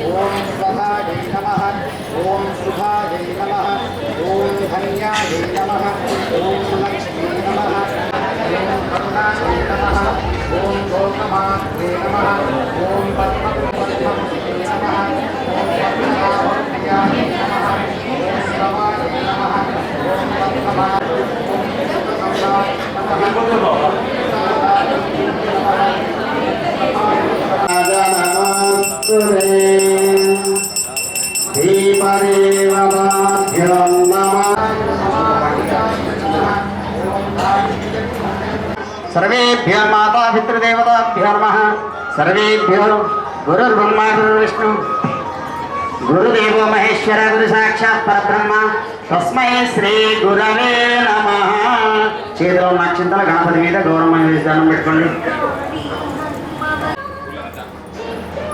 ఓం స్వధాయై నమః ఓం శుభాయై నమః ఓం ధన్యాయై నమః ఓం లక్ష్మీ నమః ఓం కరుణాయై నమః ఓం లోకమాత్రే నమః ఓం పద్మపద్మముఖే నమః ఓం పద్మనాభప్రియాయై నమః ఓం శివాయై నమః ఓం పద్మమాత్రే ఓం విష్ణుసంసాయ నమః सर्वेभ्यो माता पितृदेवताभ्यो नमः सर्वेभ्यो गुरुर्ब्रह्मा गुरुर्विष्णु गुरुदेवो महेश्वर गुरु साक्षात् परब्रह्म तस्मै श्री गुरवे नमः చేతిలో నక్షత్రాల గణపతి మీద గౌరవం దండం పెట్టుకోండి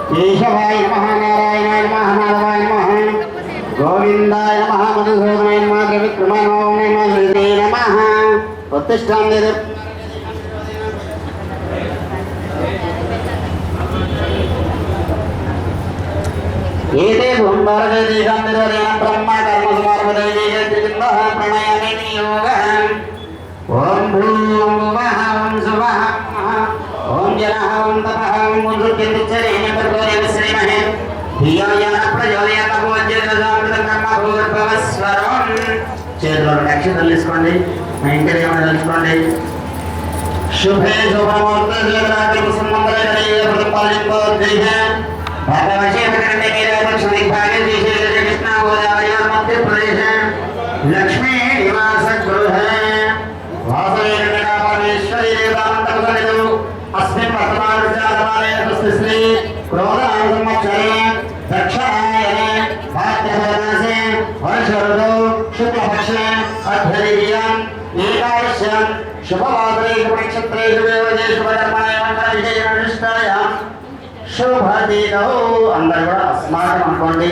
కేశవాయ నమః నారాయణాయ నమః మాధవాయ నమః గోవిందాయ నమః మధుసూదనాయ నమః త్రివిక్రమాయ నమః ఉత్తిష్టాంది ఏదే భూంభారదేశాంతిరోధేన బ్రహ్మ కర్మ సమార్పదైవేన ప్రణయామి నియోగః ఓం భూం భువః ఓం శుభః ఓం జనః ఓం తపః ఓం ముద్రిచ్చరేణ పర్వదేవ శ్రీమహే ధియాయ ప్రచోదయాత్ భోజ్యదసామృతం కర్మ భూర్భవస్వరం చేతుల్లో నక్షత్రాలు తీసుకోండి మా ఇంటికి ఏమైనా తెలుసుకోండి శుభే శుభముహూర్తే రాత్రి సుమంగళకరే ప్రతిపాదింపోద్దేశ भगवशेखरण्य के दक्षिण दिग्भागे देशे कृष्णा गोदावरी और मध्य प्रदेश लक्ष्मी निवास गृह वासवे परमेश्वरी देवतामंतकसनिधौ अस्मिन् वर्तमानविचारमाने श्री क्रोधान संवत्सरे दक्षिणायने भाद्रपदमासे वर्षऋतौ शुक्लपक्षे अध्ययनम् एकादश्यां शुभवासरे नक्षत्रे शुभयोगे शुभकर्मणे मङ्गलविजयनिष्ठायाम् శుభదినో అందరూ కూడా అస్మాకం అనుకోండి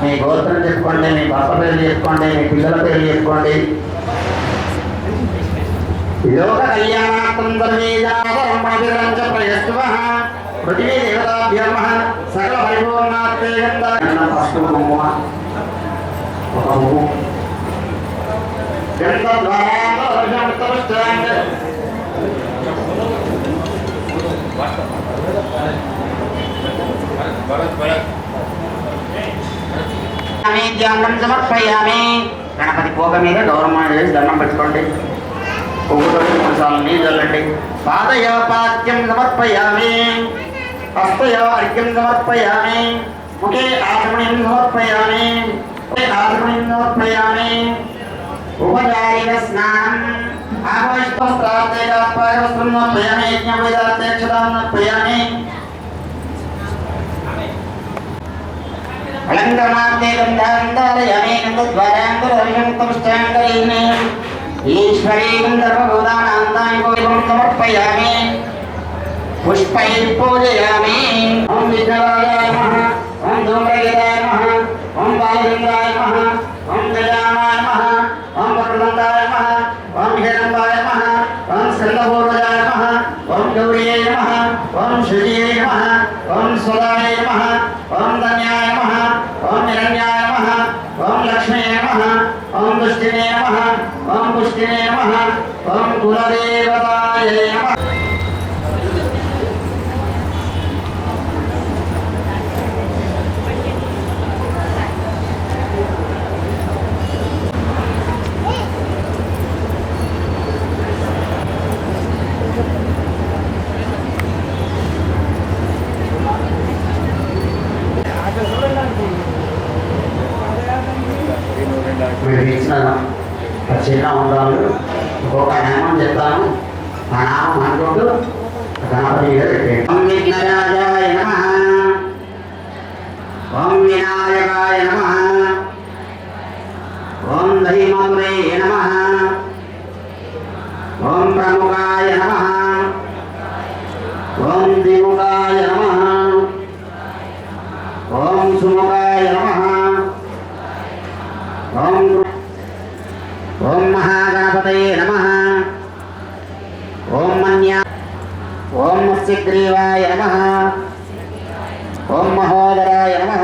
మీ గోత్రం చెప్పుకోండి మీ భర్త పేరు చెప్పుకోండి మీ పిల్లల పేరు చెప్పుకోండి లోక కళ్యాణార్థం సర్వేజాగరమణిరంచ ప్రయస్తువః పృథివీ దేవతాభ్యో నమః సకల పరిపూర్ణాత్తే సమర్పయామి గణపతి పోగ మీద గౌరవం చేసి దండం పెట్టుకోండి పువ్వుతో 3 సార్లు నీళ్ళు చల్లండి పాదయ పాద్యం సమర్పయామి హస్తయ అర్ఘ్యం సమర్పయామి ముఖే ఆచమణీం సమర్పయామి ఉపచారిక స్నానం ఆగోష్ఠస్త్రాత్మేయామి యజ్ఞవేదాధ్యక్షతామర్పయామి अलंकरणार्थे गंधारयामि गंधद्वारांगुरविषमुक्तमुष्टांगलेन ईश्वरीं सर्वभूतानां गोविन्दं समर्पयामि पुष्पैः पूजयामि ओम विष्णुराय नमः ओम धूम्रकेताय नमः ओम बालचन्द्राय नमः ओम गजाननाय नमः ओम वक्रतुण्डाय नमः ओम हिरण्मयाय नमः ओम स्कन्दपूर्वजाय नमः ओम गौर्यै नमः ओम श्रीयै नमः ओम स्वदाय नमः ओम धन्याय नमः ओम हिरण्याय नमः ओम लक्ष्मीये नमः ओम पुष्टिने नमः ओम पुष्टिने नमः ओम कुलदेवताय नमः చిన్న ఉండాలి ఒక్కొక్క నామం చెప్తాను ఆ నామం అనుకుంటూ గణపతి మీద పెట్టండి ఓం విఘ్నరాజాయ నమః ఓం వినాయకాయ నమః ఓం ధీమతురే నమః ఓం ప్రముఖాయ నమః ఓం ద్విముఖాయ నమః ఓం సుముఖాయ నమః ఓం ఓం మహాగణపతయే నమః ఓం మన్యా ఓం మత్స్యగ్రీవాయ నమః ఓం మహోదరాయ నమః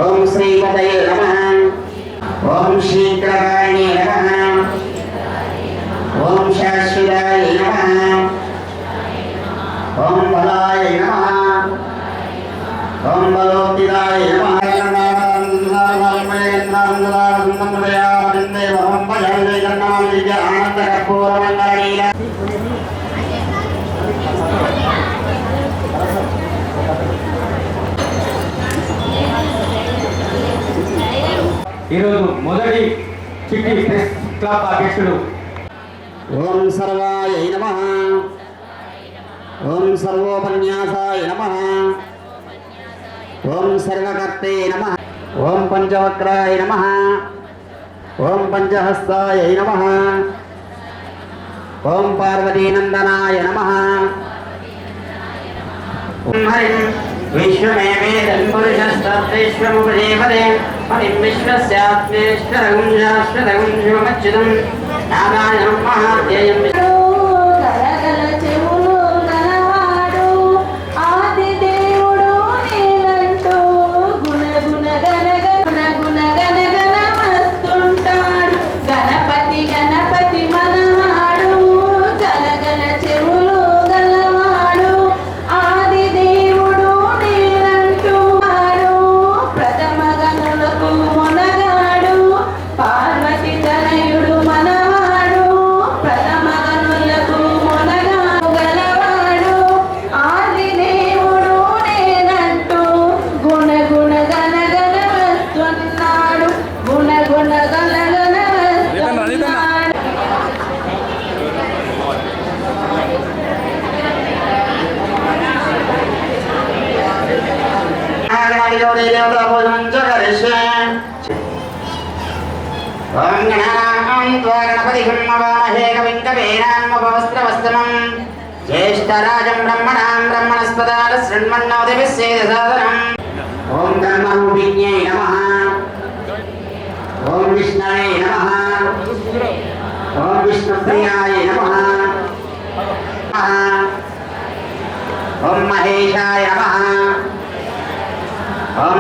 ఓం శ్రీపతయే నమః. ఓం శీఘ్రకారిణే నమః. ఓం శాశ్వతాయ నమః. ఓం బలాయ నమః. ఓం బలోత్తిదాయ నమః. ఈరోజు మొదటి చిట్టి ప్రెస్ క్లబ్ అధ్యక్షుడు ఓం సర్వాయ నమః. ఓం సర్వోపన్యాసాయ నమః. ఓం సర్వకర్తే నమః. ఓం పంచవక్రాయ నమః. ఓం పంచహస్తాయ నమః. ఓం పార్వతీనందనాయ నమః. ఓం హరిం విశ్వమేవేదం పురుషస్తత్విశ్వముపదేవదే హరిం విశ్వస్యాత్మేశ్వరగుం శాశ్వతగుం శివమచ్యుతం నారాయణం మహాధ్యేయం. జ్యేష్ఠరాజం బ్రహ్మణాం బ్రహ్మణస్పదాన శృణ్వన్నోదిభిస్సేదసాదనం. ఓం బ్రహ్మరూపిణ్యై నమః. ఓం విష్ణవే నమః. ఓం విష్ణుప్రియాయ నమః. ఓం మహేశాయ నమః. ఓం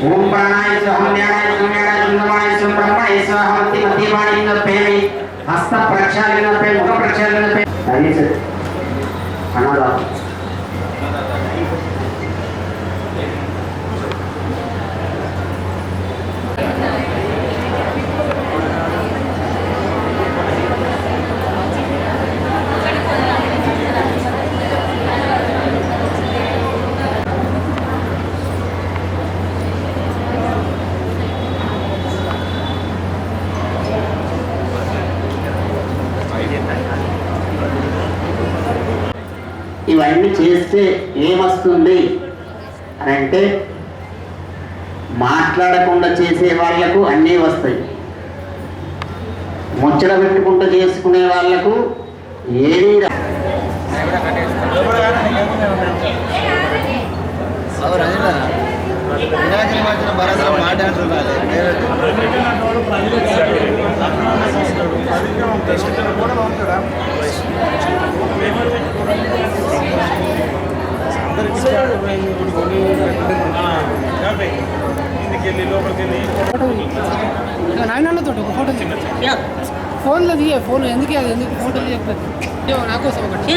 ఓం ప్రాణాయ స్వహం జ్ఞానాయ జ్ఞానాయ చంద్రమాయ స్వం బ్రహ్మణే స్వహమతి మధ్యమాణి నప్పేమి హస్త ప్రక్షాళన నప్పే ముఖ ప్రక్షాళన నప్పే దయచేసి అనాథ ఇవన్నీ చేస్తే ఏమొస్తుంది అని అంటే మాట్లాడకుండా చేసే వాళ్లకు అన్నీ వస్తాయి, ముచ్చట పెట్టుకుంటూ చేసుకునే వాళ్లకు ఏది నాయనతో ఒక ఫోటో ఫోన్లో దిగే ఫోన్ ఎందుకు అది ఎందుకు ఫోటో తీయకపోతే నా కోసం ఒకటి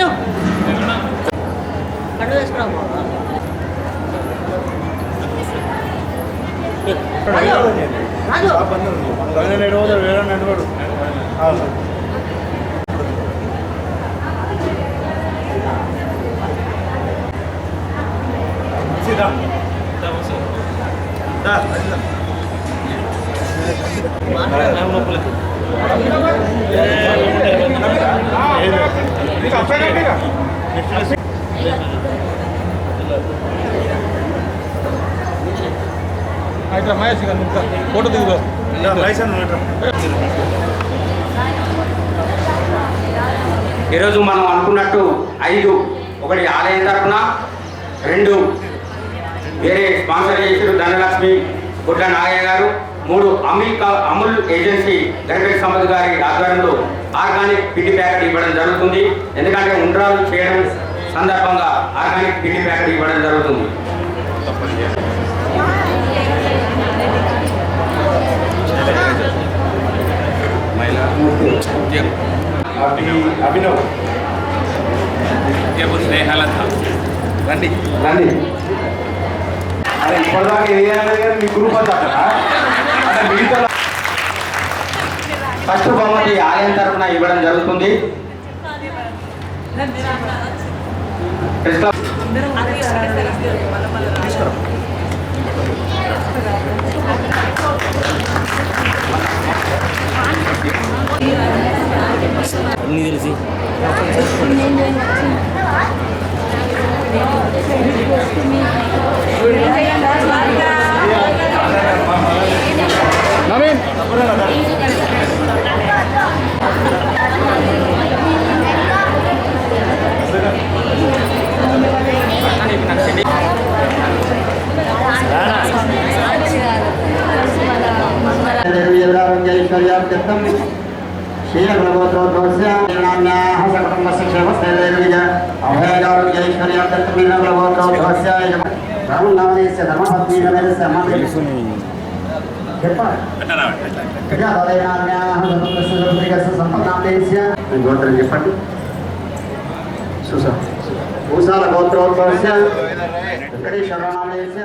ఫోటో దిగుదా ఈరోజు మనం అనుకున్నట్టు 5 ఒకటి ఆలయం తరఫున, 2 వేరే స్పాన్సర్ చేసిన ధనలక్ష్మి గుడ్ల నాగయ్య గారు, 3 అమూల్ ఏజెన్సీ గణపతి సంపత్ గారి ఆధ్వర్యంలో ఆర్గానిక్ పిండి ప్యాకెట్ ఇవ్వడం జరుగుతుంది. ఎందుకంటే ఉండ్రాలు చేయడం సందర్భంగా ఆర్గానిక్ పిండి ప్యాకెట్ ఇవ్వడం జరుగుతుంది. అభినవ్ రండి రండి. అరే ఇప్పటిదాకా వేయాలి కానీ మీ గ్రూప్ అంతా అంటే మిగతా ఫస్ట్ బహుమతి ఆలయం తరఫున ఇవ్వడం జరుగుతుంది. ప్రెస్ క్లబ్ తెలిసి నవీన్ చెప్పండి. భూసాల గోత్రోద్భవస్య వెంకటేశ్వర నామేస్య